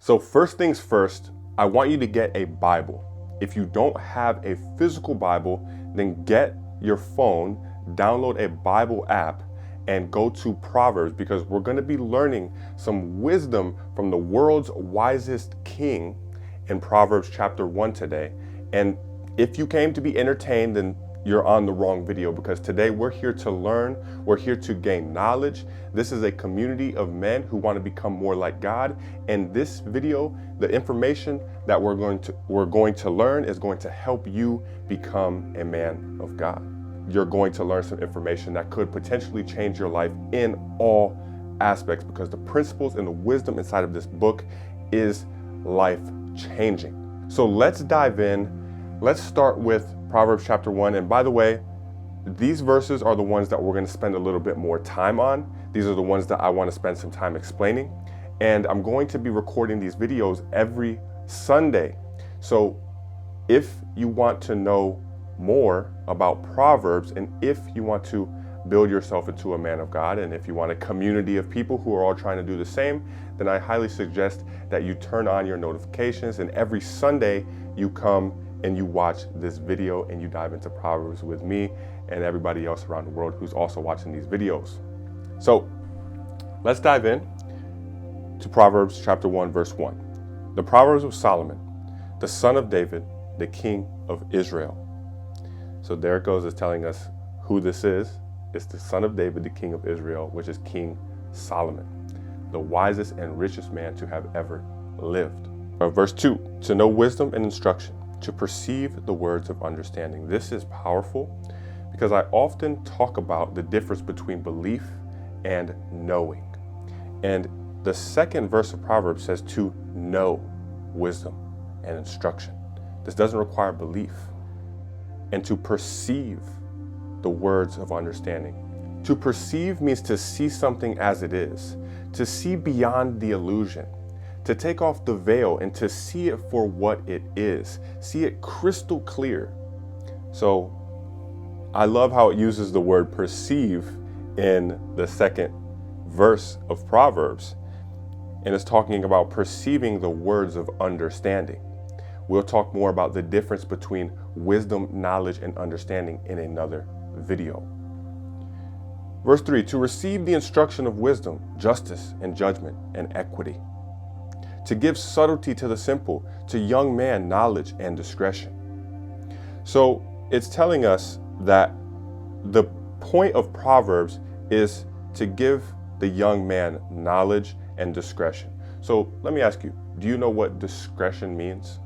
So first things first, I want you to get a Bible. If you don't have a physical Bible, then get your phone, download a Bible app, and go to Proverbs, because we're going to be learning some wisdom from the world's wisest king in Proverbs chapter 1 today. And if you came to be entertained, then you're on the wrong video, because today we're here to learn, we're here to gain knowledge. This is a community of men who want to become more like God. And this video, the information that we're going to learn is going to help you become a man of God. You're going to learn some information that could potentially change your life in all aspects, because the principles and the wisdom inside of this book is life changing. So let's dive in. Let's start with Proverbs chapter 1. And by the way, these verses are the ones that we're going to spend a little bit more time on. These are the ones that I want to spend some time explaining. And I'm going to be recording these videos every Sunday. So if you want to know more about Proverbs, and if you want to build yourself into a man of God, and if you want a community of people who are all trying to do the same, then I highly suggest that you turn on your notifications, and every Sunday you come and you watch this video and you dive into Proverbs with me and everybody else around the world who's also watching these videos. So let's dive in to Proverbs chapter 1, verse 1. The Proverbs of Solomon, the son of David, the king of Israel. So there it goes, it's telling us who this is. It's the son of David, the king of Israel, which is King Solomon, the wisest and richest man to have ever lived. Verse 2, to know wisdom and instruction, to perceive the words of understanding. This is powerful because I often talk about the difference between belief and knowing. And the second verse of Proverbs says to know wisdom and instruction. This doesn't require belief. And to perceive the words of understanding. To perceive means to see something as it is, to see beyond the illusion, to take off the veil and to see it for what it is, see it crystal clear. So I love how it uses the word perceive in the second verse of Proverbs, and it's talking about perceiving the words of understanding. We'll talk more about the difference between wisdom, knowledge, and understanding in another video. Verse 3, to receive the instruction of wisdom, justice, and judgment, and equity. To give subtlety to the simple, to young man knowledge and discretion. So it's telling us that the point of Proverbs is to give the young man knowledge and discretion. So let me ask you, do you know what discretion means?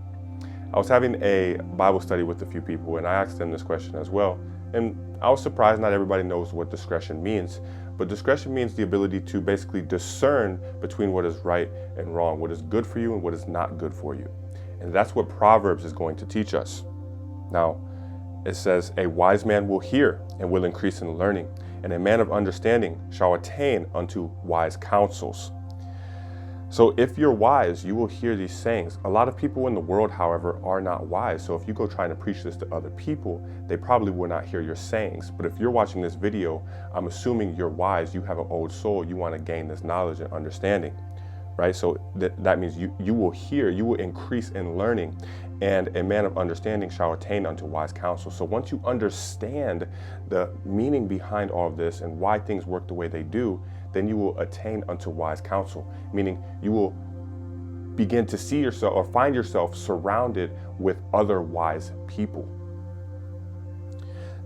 I was having a Bible study with a few people, and I asked them this question as well. And I was surprised not everybody knows what discretion means. But discretion means the ability to basically discern between what is right and wrong, what is good for you and what is not good for you. And that's what Proverbs is going to teach us. Now, it says, a wise man will hear and will increase in learning, and a man of understanding shall attain unto wise counsels. So if you're wise, you will hear these sayings. A lot of people in the world, however, are not wise. So if you go trying to preach this to other people, they probably will not hear your sayings. But if you're watching this video, I'm assuming you're wise, you have an old soul, you want to gain this knowledge and understanding, right? So that means you will hear, you will increase in learning, and a man of understanding shall attain unto wise counsel. So once you understand the meaning behind all of this and why things work the way they do, then you will attain unto wise counsel, meaning you will begin to see yourself or find yourself surrounded with other wise people.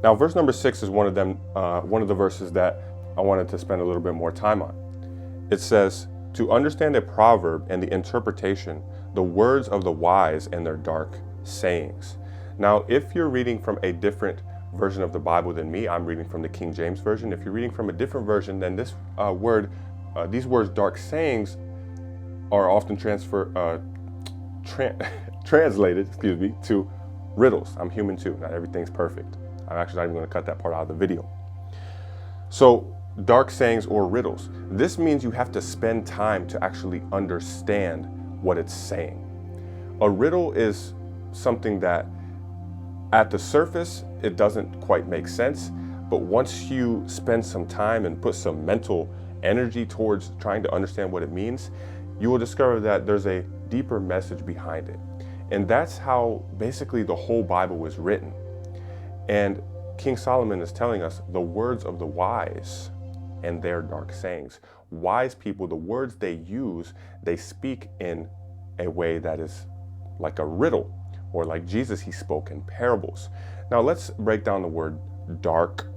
Now, verse number 6 is one of the verses that I wanted to spend a little bit more time on. It says, to understand a proverb and the interpretation, the words of the wise and their dark sayings. Now, if you're reading from a different version of the Bible than me, I'm reading from the King James Version. If you're reading from a different version, then this these words, dark sayings, are often translated, to riddles. I'm human too. Not everything's perfect. I'm actually not even going to cut that part out of the video. So, dark sayings or riddles. This means you have to spend time to actually understand what it's saying. A riddle is something that at the surface, it doesn't quite make sense, but once you spend some time and put some mental energy towards trying to understand what it means, you will discover that there's a deeper message behind it. And that's how basically the whole Bible was written. And King Solomon is telling us the words of the wise and their dark sayings. Wise people, the words they use, they speak in a way that is like a riddle, or like Jesus, he spoke in parables. Now let's break down the word dark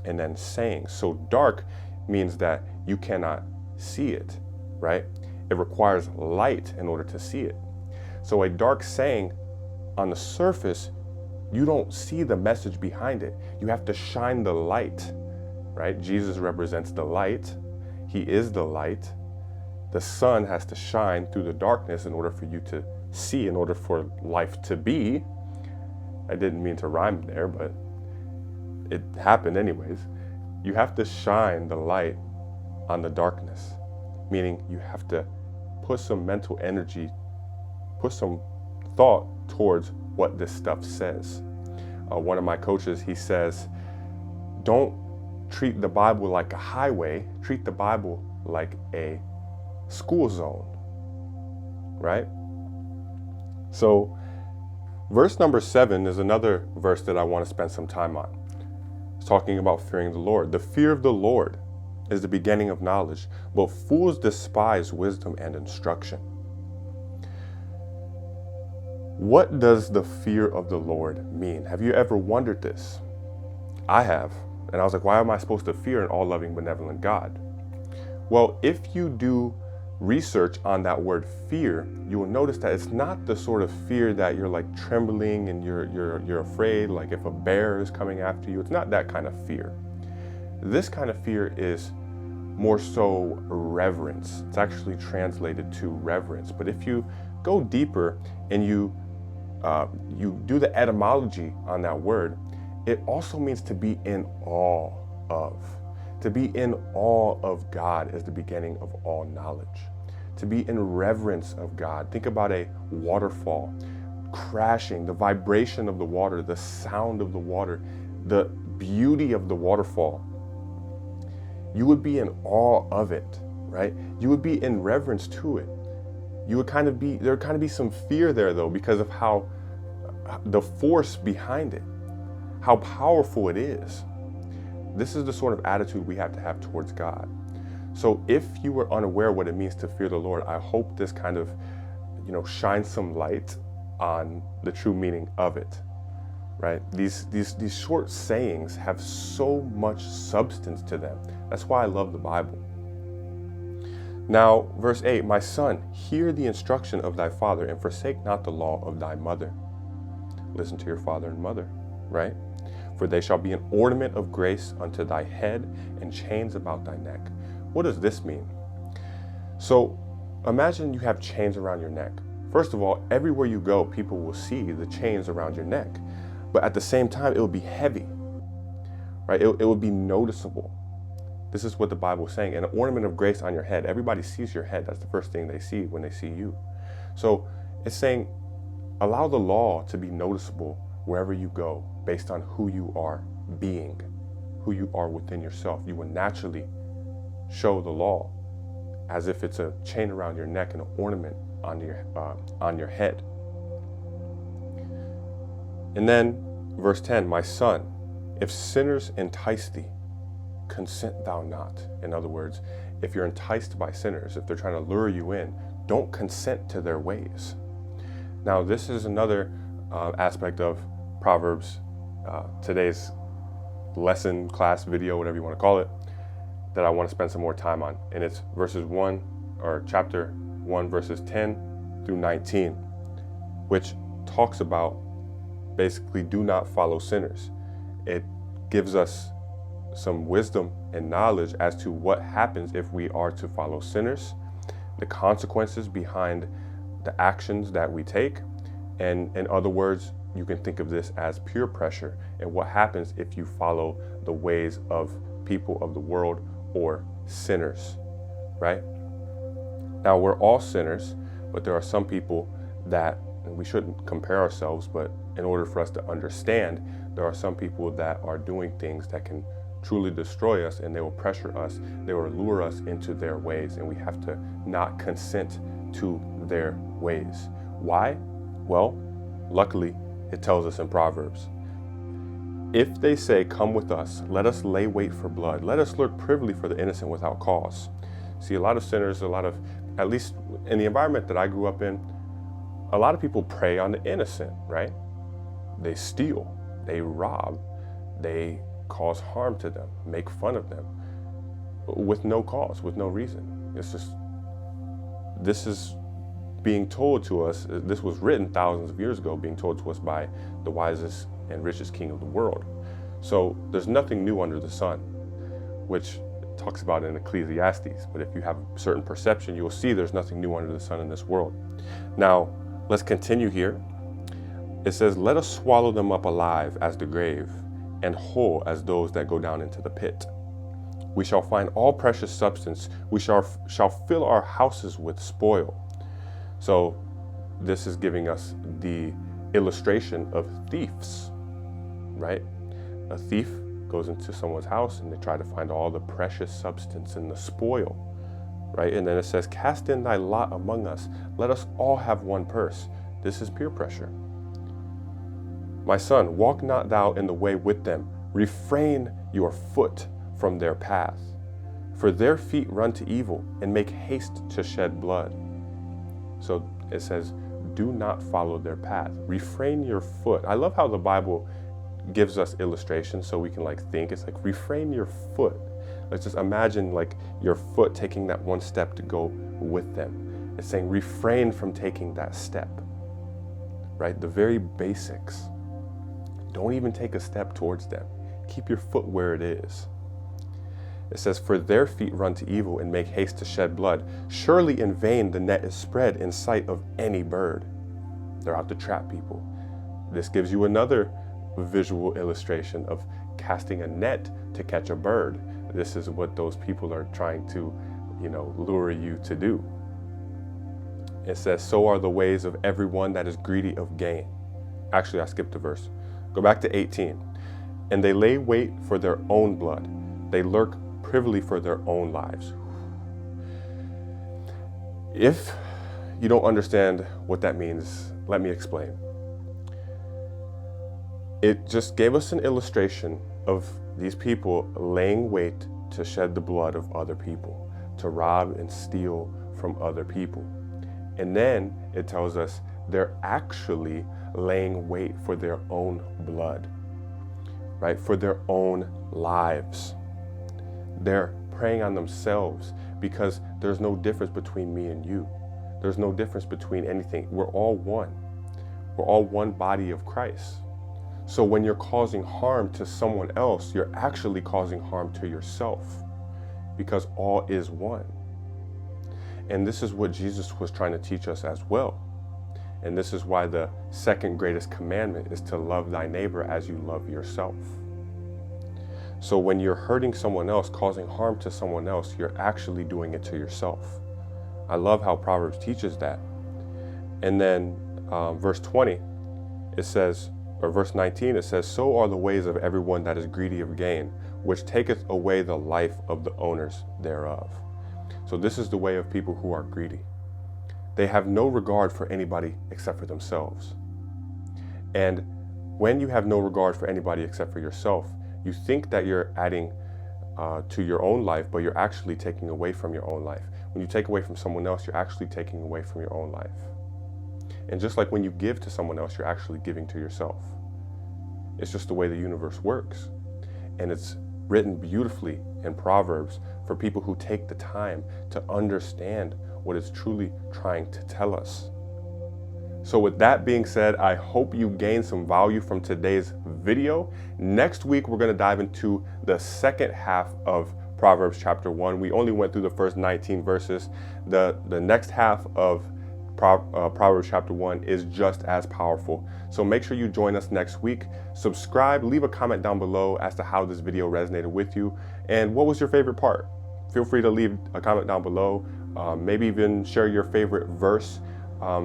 and then saying. So dark means that you cannot see it, right? It requires light in order to see it. So a dark saying, on the surface, you don't see the message behind it. You have to shine the light, right? Jesus represents the light. He is the light. The sun has to shine through the darkness in order for you to see, in order for life to be. I didn't mean to rhyme there, but it happened anyways. You have to shine the light on the darkness, meaning you have to put some mental energy, put some thought towards what this stuff says. One of my coaches, he says, don't treat the Bible like a highway, treat the Bible like a school zone, right? So verse number 7 is another verse that I want to spend some time on. It's talking about fearing the Lord. The fear of the Lord is the beginning of knowledge, but fools despise wisdom and instruction. What does the fear of the Lord mean? Have you ever wondered this? I have. And I was like, why am I supposed to fear an all-loving, benevolent God? Well, if you do research on that word fear, you will notice that it's not the sort of fear that you're like trembling and you're afraid, like if a bear is coming after you. It's not that kind of fear. This kind of fear is more so reverence. It's actually translated to reverence. But if you go deeper and you do the etymology on that word, it also means to be in awe of. To be in awe of God is the beginning of all knowledge. To be in reverence of God. Think about a waterfall crashing, the vibration of the water, the sound of the water, the beauty of the waterfall. You would be in awe of it, right? You would be in reverence to it. There would kind of be some fear there though, because of how the force behind it, how powerful it is. This is the sort of attitude we have to have towards God. So if you were unaware what it means to fear the Lord, I hope this kind of, shines some light on the true meaning of it, right? These short sayings have so much substance to them. That's why I love the Bible. Now, verse 8, my son, hear the instruction of thy father and forsake not the law of thy mother. Listen to your father and mother, right? For they shall be an ornament of grace unto thy head and chains about thy neck. What does this mean? So imagine you have chains around your neck. First of all, everywhere you go, people will see the chains around your neck. But at the same time, it will be heavy, right? It will be noticeable. This is what the Bible is saying. An ornament of grace on your head. Everybody sees your head. That's the first thing they see when they see you. So it's saying, allow the law to be noticeable wherever you go based on who you are being, who you are within yourself. You will naturally show the law as if it's a chain around your neck and an ornament on your head. And then verse 10, my son, if sinners entice thee, consent thou not. In other words, if you're enticed by sinners, if they're trying to lure you in, don't consent to their ways. Now, this is another aspect of Proverbs, today's lesson, class, video, whatever you want to call it, that I want to spend some more time on. And it's chapter 1, verses 10 through 19, which talks about basically do not follow sinners. It gives us some wisdom and knowledge as to what happens if we are to follow sinners, the consequences behind the actions that we take. And in other words, you can think of this as peer pressure and what happens if you follow the ways of people of the world or sinners, right? Now, we're all sinners, but there are some people that, and we shouldn't compare ourselves, but in order for us to understand, there are some people that are doing things that can truly destroy us, and they will pressure us, they will lure us into their ways, and we have to not consent to their ways. Why? Well, luckily, it tells us in Proverbs. If they say, come with us, let us lay wait for blood, let us lurk privily for the innocent without cause. See, a lot of sinners, at least in the environment that I grew up in, a lot of people prey on the innocent, right? They steal, they rob, they cause harm to them, make fun of them with no cause, with no reason. This is being told to us, this was written thousands of years ago, being told to us by the wisest and richest king of the world. So there's nothing new under the sun, which it talks about in Ecclesiastes. But if you have a certain perception, you will see there's nothing new under the sun in this world. Now, let's continue here. It says, let us swallow them up alive as the grave, and whole as those that go down into the pit. We shall find all precious substance. We shall fill our houses with spoil. So this is giving us the illustration of thieves, right? A thief goes into someone's house and they try to find all the precious substance and the spoil, right? And then it says, cast in thy lot among us. Let us all have one purse. This is peer pressure. My son, walk not thou in the way with them. Refrain your foot from their path. For their feet run to evil and make haste to shed blood. So it says, do not follow their path. Refrain your foot. I love how the Bible gives us illustrations so we can think. It's like, refrain your foot. Let's just imagine your foot taking that one step to go with them. It's saying refrain from taking that step, right? The very basics. Don't even take a step towards them. Keep your foot where it is. It says, for their feet run to evil and make haste to shed blood. Surely in vain the net is spread in sight of any bird. They're out to trap people. This gives you another visual illustration of casting a net to catch a bird. This is what those people are trying to, lure you to do. It says, so are the ways of everyone that is greedy of gain. Actually, I skipped a verse. Go back to 18. And they lay wait for their own blood. They lurk privily for their own lives. If you don't understand what that means, let me explain. It just gave us an illustration of these people laying wait to shed the blood of other people, to rob and steal from other people. And then it tells us they're actually laying wait for their own blood, right? For their own lives. They're preying on themselves because there's no difference between me and you. There's no difference between anything. We're all one. We're all one body of Christ. So when you're causing harm to someone else, you're actually causing harm to yourself because all is one. And this is what Jesus was trying to teach us as well. And this is why the second greatest commandment is to love thy neighbor as you love yourself. So when you're hurting someone else, causing harm to someone else, you're actually doing it to yourself. I love how Proverbs teaches that. And then verse 20, it says, or verse 19, it says, so are the ways of everyone that is greedy of gain, which taketh away the life of the owners thereof. So this is the way of people who are greedy. They have no regard for anybody except for themselves. And when you have no regard for anybody except for yourself, you think that you're adding to your own life, but you're actually taking away from your own life. When you take away from someone else, you're actually taking away from your own life. And just like when you give to someone else, you're actually giving to yourself. It's just the way the universe works. And it's written beautifully in Proverbs for people who take the time to understand what it's truly trying to tell us. So with that being said, I hope you gained some value from today's video. Next week, we're going to dive into the second half of Proverbs chapter 1. We only went through the first 19 verses. The next half of Proverbs chapter 1 is just as powerful. So make sure you join us next week. Subscribe, leave a comment down below as to how this video resonated with you and what was your favorite part. Feel free to leave a comment down below. Maybe even share your favorite verse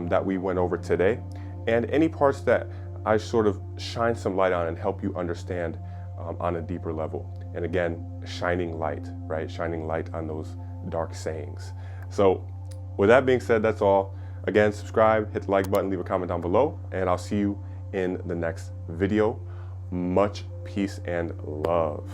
that we went over today, and any parts that I sort of shine some light on and help you understand on a deeper level. And again, shining light, right? Shining light on those dark sayings. So with that being said, that's all. Again, subscribe, hit the like button, leave a comment down below, and I'll see you in the next video. Much peace and love.